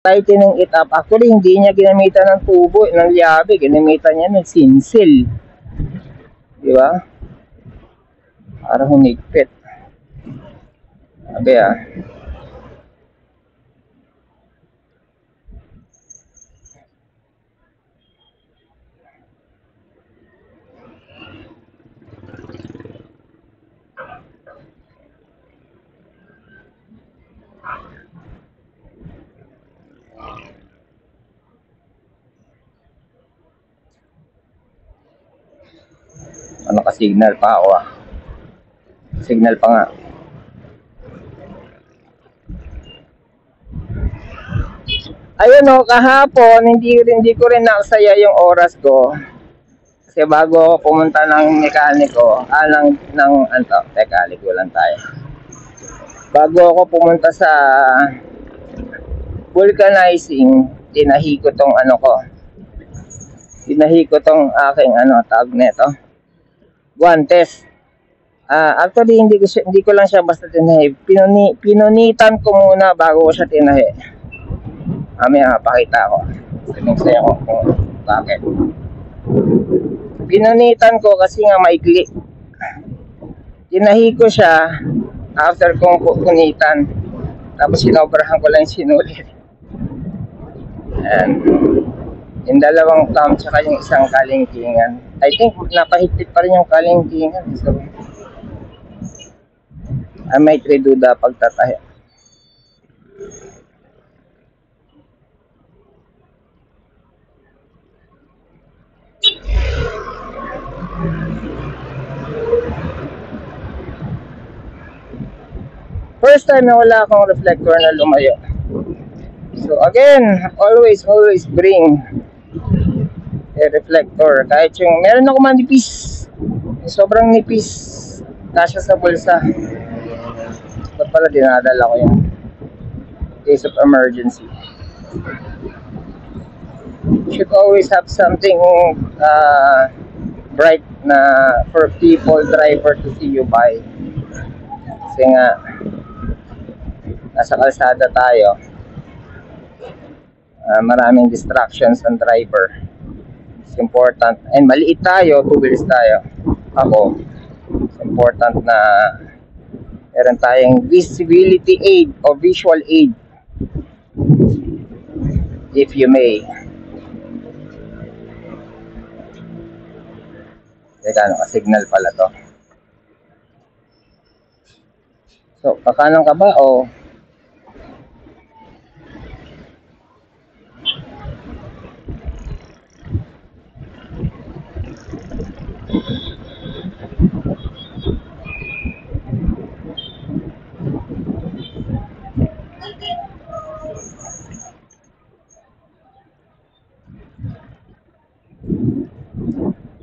tightening it up. Actually, hindi niya ginamitan ng tubo, ng liabe. Ginamitan niya ng sinsil. Di ba? Para humigpit. Sabi Naka-signal pa ako Signal pa nga. Ayun kahapon, hindi ko rin nakasaya yung oras ko. Kasi bago ako pumunta ng mekaniko, teka, ligo lang tayo. Bago ako pumunta sa vulcanizing, tinahi ko tong aking tawag nito, guantes. Actually hindi ko lang siya basta tinahi. Pinunitan ko muna bago ko siya tinahi. Mamaya pakita ko. Sabihin ko kung bakit. Pinunitan ko kasi nga maikli. Tinahi ko siya after kong punitan. Tapos sinobrahan ko lang sinulit. And yung dalawang thumb tsaka yung isang kalingkingan. I think napahigpit pa rin yung kalingkingan. So, I might redo the pagtatahi. First time na wala akong reflector na lumayo. So again, always bring a reflector. Kahit yung meron ako manipis, sobrang nipis, kasya sa bulsa. Ba't pala dinadala ko yan? Case of emergency. You should always have something bright na for people, driver to see you by. Kasi nga nasa kalsada tayo, maraming distractions ng driver. It's important, and maliit tayo, 2 wheels tayo. Ako, it's important na meron tayong visibility aid o visual aid, if you may. Teka, naka-signal pala to. So, kakanan ka ba o?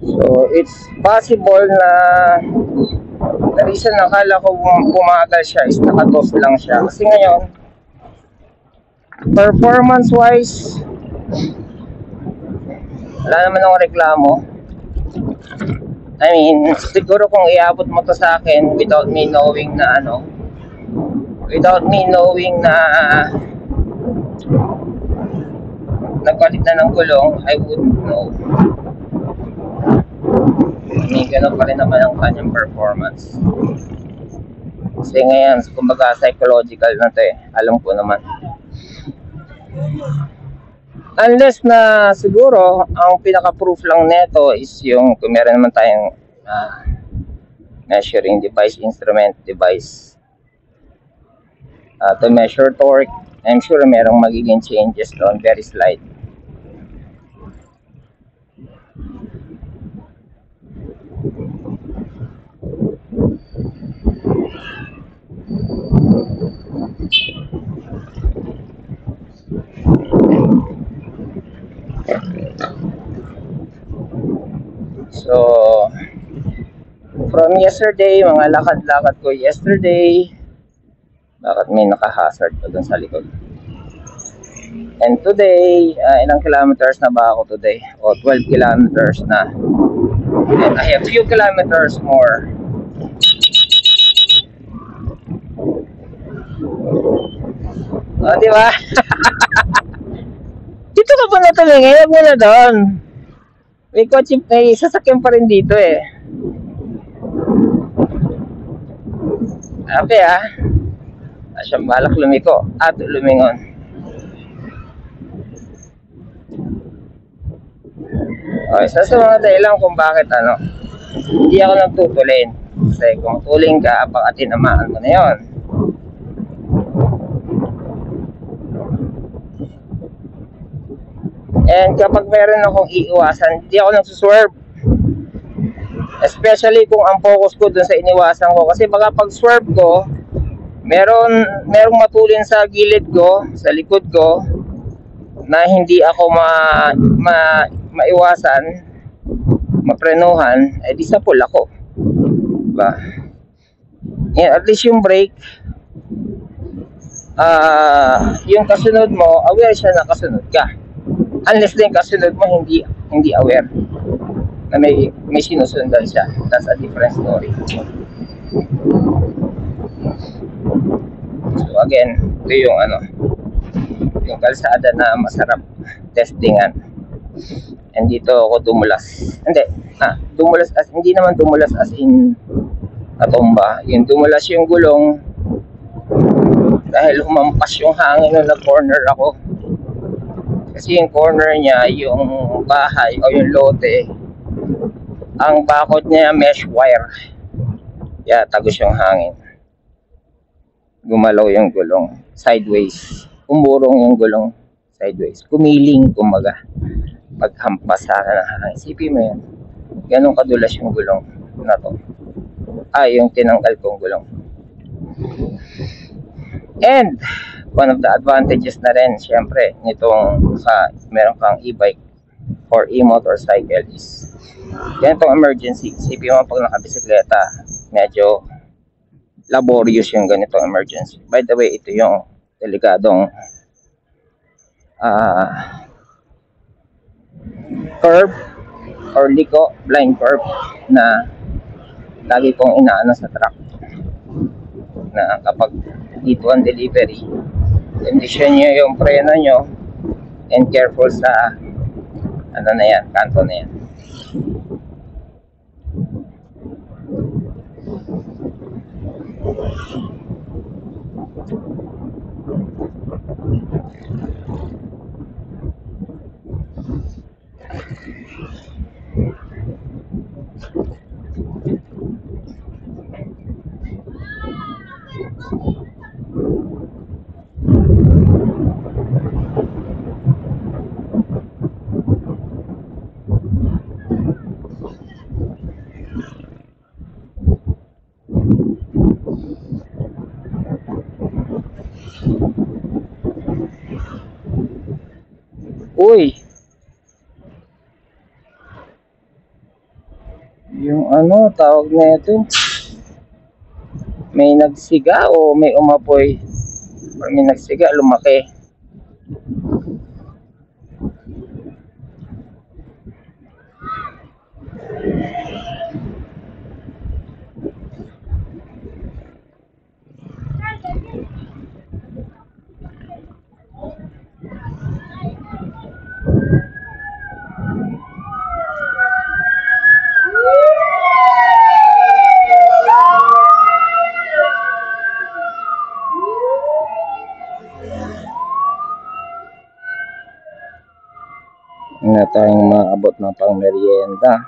So, it's possible na the reason nakala ko bumagal siya is nakatos lang siya. Kasi ngayon, performance wise, wala naman akong reklamo. I mean, siguro kung iabot mo to sa akin without me knowing na nagpalit na ng gulong, I wouldn't know. I mean, ganun pa rin naman ang kanyang performance. Kasi ngayon, kumbaga psychological na to alam ko naman. Unless na siguro, ang pinaka-proof lang neto is yung kung meron naman tayong measuring device, instrument device to measure torque. I'm sure merong magiging changes doon, very slight. So, from yesterday, mga lakad-lakad ko yesterday, bakit may naka-hazard pa dun sa likod? And today, ilang kilometers na ba ako today? 12 kilometers na. And I have few kilometers more. Di ba? tumingin, huwag muna doon. May sasakyan pa rin dito eh. Ape ah. Siyang balak lumiko at lumingon. Okay, sa mga dahilan kung bakit hindi ako nagtutulin. Kasi kung tuling ka, baka tinamaan mo na yun. And kapag meron akong iiwasan, hindi ako nagsuswerve. Especially kung ang focus ko dun sa iniwasan ko. Kasi baka pag swerve ko, merong matulin sa gilid ko, sa likod ko, na hindi ako maiwasan, maprenuhan, di sa pool ako. Diba? At least yung brake, yung kasunod mo, aware siya na kasunod ka. Unless din kasunod mo, hindi aware na may sinusundan siya. That's a different story. So again, ito yung kalsada na masarap testingan. And dito ako dumulas. Hindi naman dumulas as in natumba. Yung dumulas yung gulong dahil humampas yung hangin nung nag-corner ako. Kasi yung corner niya, yung bahay o yung lote, ang bakod niya mesh wire. Kaya tagos yung hangin. Gumalaw yung gulong sideways. Umurong yung gulong sideways. Kumiling, kumaga. Paghampas sa akin ng hangin. Isipin mo yan. Ganun kadulas yung gulong na to. Yung tinanggal kong gulong. And one of the advantages na rin, syempre, nitong meron kang e-bike or e-motorcycle is ganitong emergency. Isipin mo pag nakabisikleta, medyo laborious yung ganitong emergency. By the way, ito yung delikadong curve or liko, blind curve na lagi kong inaano sa truck na kapag dito ang delivery, condition nyo yung preno nyo and careful sa kanto na yan. Uy, yung tawag na ito, may nagsiga o may umapoy or may nagsiga, lumaki. Na tayong maabot ng pang-merienda.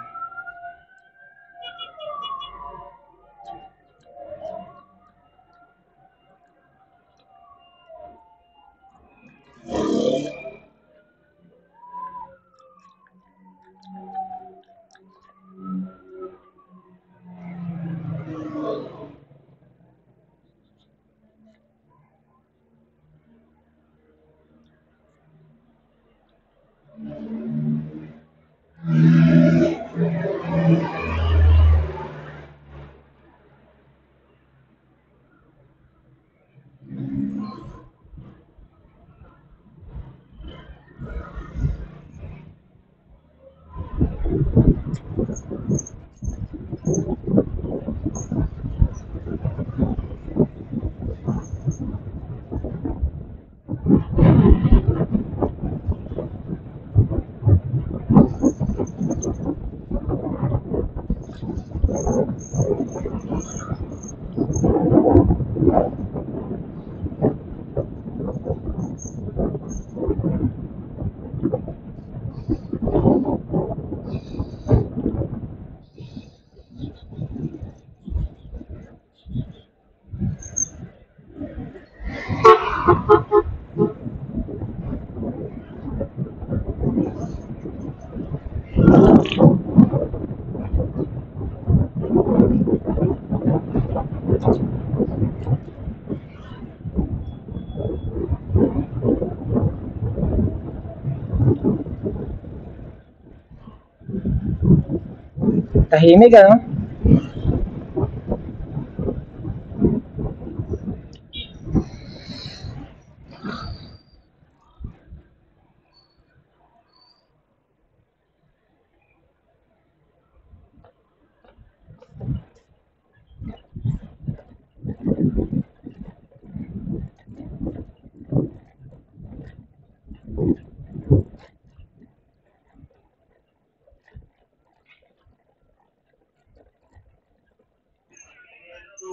Tahimik, ano?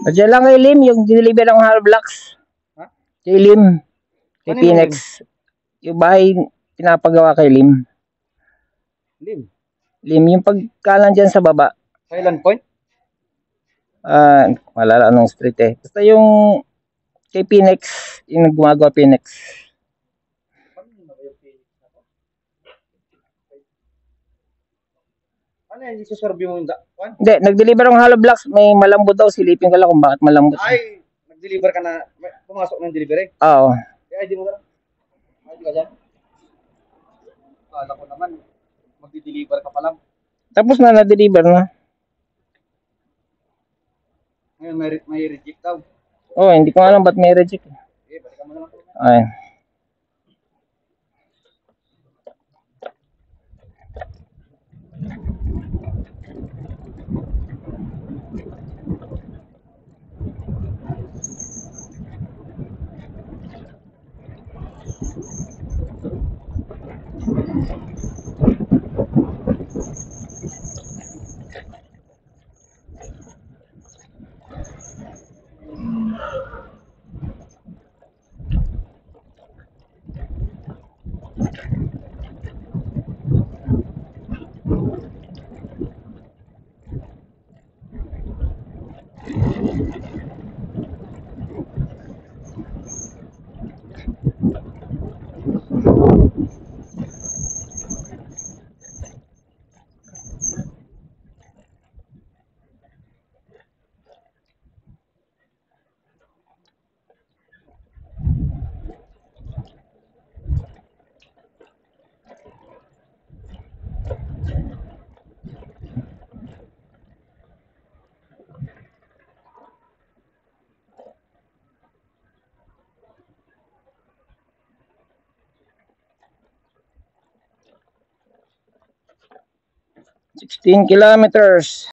Diyan lang kay Lim, yung deliver ng hollow blocks. Ha? Kay Lim. Kay Ano yung Phoenix. Yung bahay pinapagawa kay Lim. Lim. Lim, yung pagkalan dyan sa baba. Silent Point? Malala anong street eh. Basta yung kay Phoenix, yung gumagawa Phoenix. Ano yan? Isusorbe mo yung dakwan? Hindi, nag-deliver ng hollow blocks. May malambot daw. Silipin ko lang kung bakit malambot. Ay, nag-deliver ka na. Pumasok ng delivery? Oo. Kaya ID mo na lang. ID ka dyan? Kala ko naman, mag-deliver ka pa lang. Tapos na-deliver na. Ngayon may reject daw. Oh, hindi ko alam ba't may reject. Okay, balikan mo na lang. Ay. $16 kilometers.